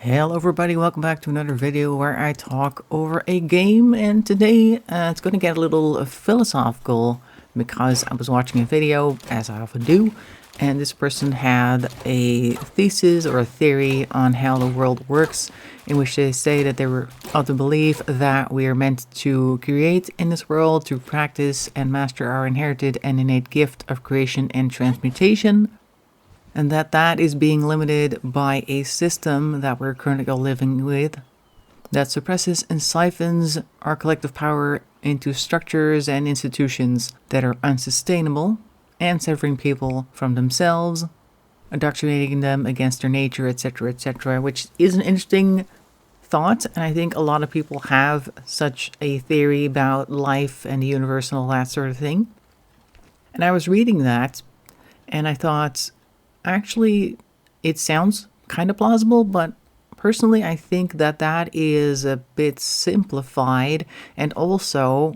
Hello everybody, welcome back to another video where I talk over a game, and today it's going to get a little philosophical because I was watching a video, as I often do, and this person had a thesis or a theory on how the world works, in which they say that they were of the belief that we are meant to create in this world, to practice and master our inherited and innate gift of creation and transmutation, and that is being limited by a system that we're currently living with that suppresses and siphons our collective power into structures and institutions that are unsustainable and severing people from themselves, indoctrinating them against their nature, etc., which is an interesting thought. And I think a lot of people have such a theory about life and the universe and all that sort of thing. And I was reading that and I thought, actually, it sounds kind of plausible, but personally, I think that is a bit simplified. And also,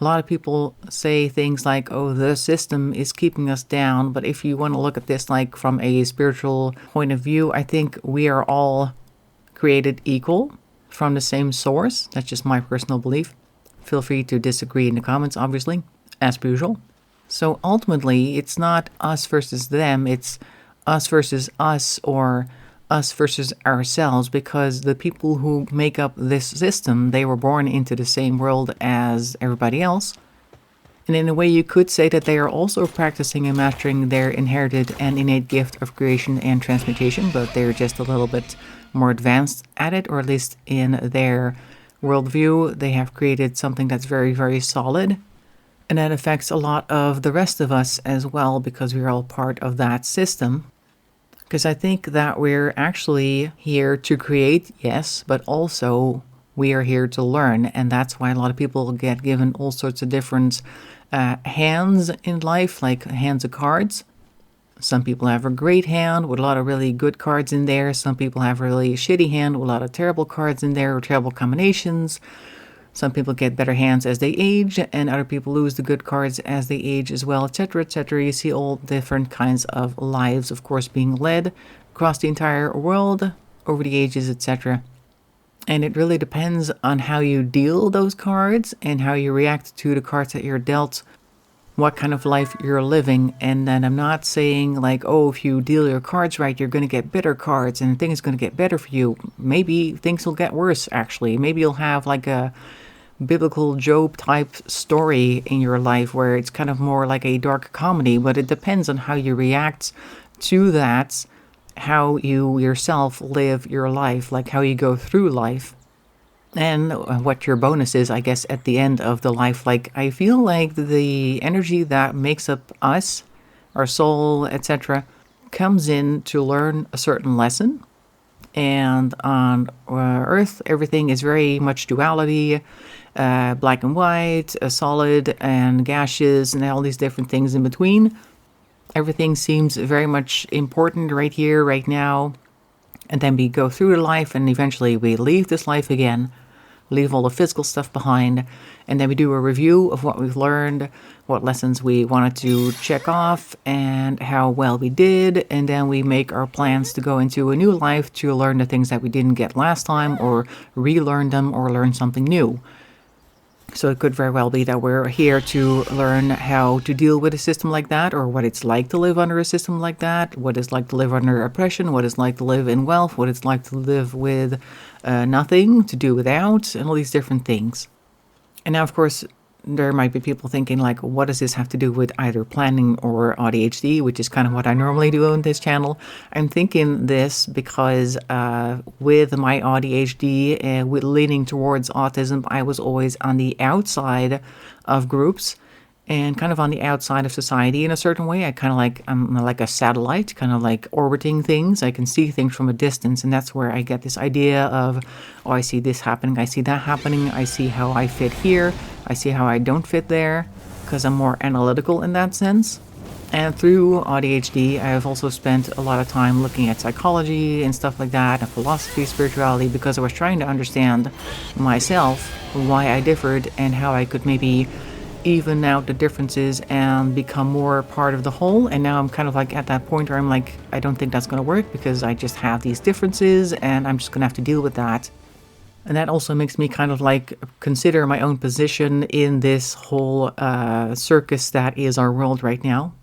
a lot of people say things like, oh, the system is keeping us down. But if you want to look at this like from a spiritual point of view, I think we are all created equal from the same source. That's just my personal belief. Feel free to disagree in the comments, obviously, as per usual. So ultimately, it's not us versus them, it's us versus us, or us versus ourselves, because the people who make up this system, they were born into the same world as everybody else. And in a way, you could say that they are also practicing and mastering their inherited and innate gift of creation and transmutation, but they're just a little bit more advanced at it, or at least in their worldview, they have created something that's very, very solid. And that affects a lot of the rest of us as well, because we're all part of that system. Because I think that we're actually here to create, yes, but also we are here to learn. And that's why a lot of people get given all sorts of different hands in life, like hands of cards. Some people have a great hand with a lot of really good cards in there. Some people have a really shitty hand with a lot of terrible cards in there, or terrible combinations. Some people get better hands as they age, and other people lose the good cards as they age as well, etc., etc. You see all different kinds of lives, of course, being led across the entire world over the ages, etc. And it really depends on how you deal those cards and how you react to the cards that you're dealt, what kind of life you're living. And then I'm not saying like, oh, if you deal your cards right, you're going to get better cards and things are going to get better for you. Maybe things will get worse, actually. Maybe you'll have like a biblical Job type story in your life where it's kind of more like a dark comedy, but it depends on how you react to that, how you yourself live your life, like how you go through life, and what your bonus is, I guess, at the end of the life. Like, I feel like the energy that makes up us, our soul, etc., comes in to learn a certain lesson. And on Earth, everything is very much duality, black and white, solid and gaseous, and all these different things in between. Everything seems very much important right here, right now. And then we go through life, and eventually we leave this life again, leave all the physical stuff behind, and then we do a review of what we've learned, what lessons we wanted to check off, and how well we did, and then we make our plans to go into a new life to learn the things that we didn't get last time, or relearn them, or learn something new. So it could very well be that we're here to learn how to deal with a system like that, or what it's like to live under a system like that, what it's like to live under oppression, what it's like to live in wealth, what it's like to live with nothing, to do without, and all these different things. And now, of course, there might be people thinking like, what does this have to do with either planning or AuDHD, which is kind of what I normally do on this channel. I'm thinking this because with my AuDHD, with leaning towards autism, I was always on the outside of groups and kind of on the outside of society in a certain way. I'm like a satellite, kind of like orbiting things. I can see things from a distance, and that's where I get this idea of, oh, I see this happening, I see that happening, I see how I fit here, I see how I don't fit there, because I'm more analytical in that sense. And through AuDHD, I have also spent a lot of time looking at psychology and stuff like that, and philosophy, spirituality, because I was trying to understand myself, why I differed, and how I could maybe even out the differences and become more part of the whole. And now I'm kind of like at that point where I'm like, I don't think that's going to work because I just have these differences and I'm just going to have to deal with that. And that also makes me kind of like consider my own position in this whole circus that is our world right now.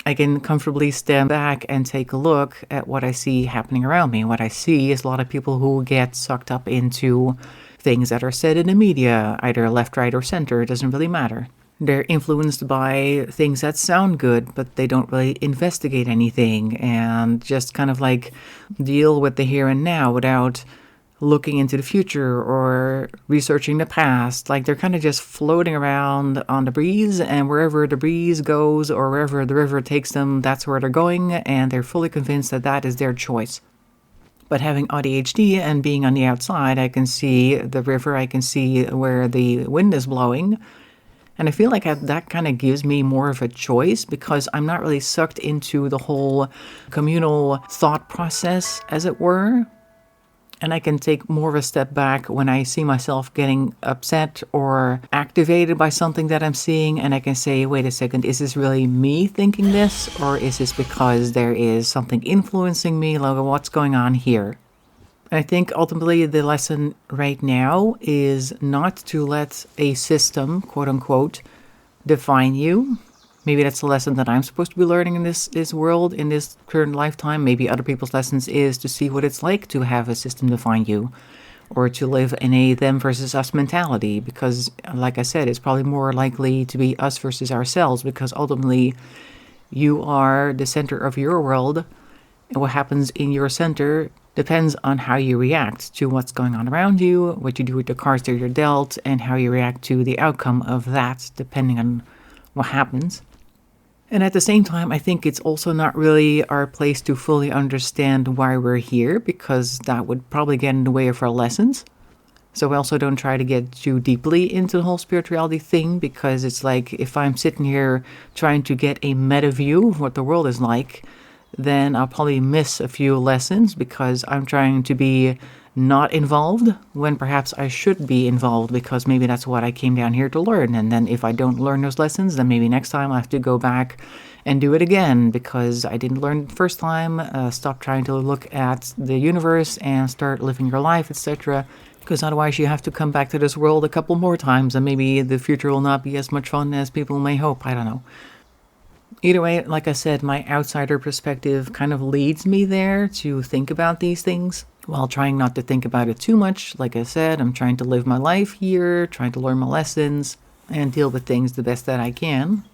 I can comfortably stand back and take a look at what I see happening around me. What I see is a lot of people who get sucked up into things that are said in the media, either left, right, or center. It doesn't really matter. They're influenced by things that sound good, but they don't really investigate anything and just kind of like deal with the here and now without looking into the future or researching the past. Like they're kind of just floating around on the breeze, and wherever the breeze goes or wherever the river takes them, that's where they're going, and they're fully convinced that that is their choice. But having AuDHD and being on the outside, I can see the river, I can see where the wind is blowing, and I feel like that kind of gives me more of a choice because I'm not really sucked into the whole communal thought process, as it were. And I can take more of a step back when I see myself getting upset or activated by something that I'm seeing. And I can say, wait a second, is this really me thinking this? Or is this because there is something influencing me? Like, what's going on here? And I think ultimately the lesson right now is not to let a system, quote unquote, define you. Maybe that's the lesson that I'm supposed to be learning in this world, in this current lifetime. Maybe other people's lessons is to see what it's like to have a system define you, or to live in a them versus us mentality. Because, like I said, it's probably more likely to be us versus ourselves, because ultimately you are the center of your world, and what happens in your center depends on how you react to what's going on around you, what you do with the cards that you're dealt, and how you react to the outcome of that, depending on what happens. And at the same time, I think it's also not really our place to fully understand why we're here, because that would probably get in the way of our lessons. So we also don't try to get too deeply into the whole spirituality thing, because it's like if I'm sitting here trying to get a meta view of what the world is like, then I'll probably miss a few lessons because I'm trying to be not involved when perhaps I should be involved, because maybe that's what I came down here to learn. And then if I don't learn those lessons, then maybe next time I have to go back and do it again because I didn't learn it the first time. Stop trying to look at the universe and start living your life, etc. Because otherwise you have to come back to this world a couple more times, and maybe the future will not be as much fun as people may hope. I don't know. Either way, like I said, my outsider perspective kind of leads me there to think about these things, while trying not to think about it too much. Like I said, I'm trying to live my life here, trying to learn my lessons, and deal with things the best that I can.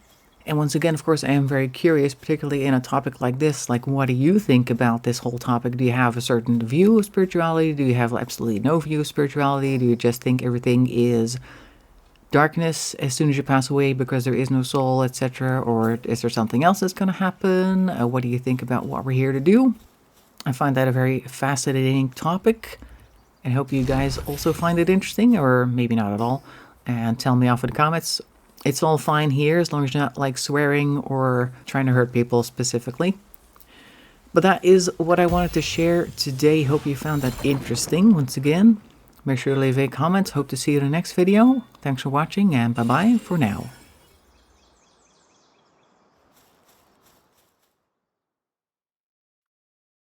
And once again, of course, I am very curious, particularly in a topic like this. Like, what do you think about this whole topic? Do you have a certain view of spirituality? Do you have absolutely no view of spirituality? Do you just think everything is darkness as soon as you pass away because there is no soul, etc.? Or is there something else that's going to happen? What do you think about what we're here to do? I find that a very fascinating topic, and I hope you guys also find it interesting, or maybe not at all, and tell me off in the comments. It's all fine here as long as you're not like swearing or trying to hurt people specifically. But that is what I wanted to share today. Hope you found that interesting. Once again, make sure to leave a comment. Hope to see you in the next video. Thanks for watching, and bye-bye for now.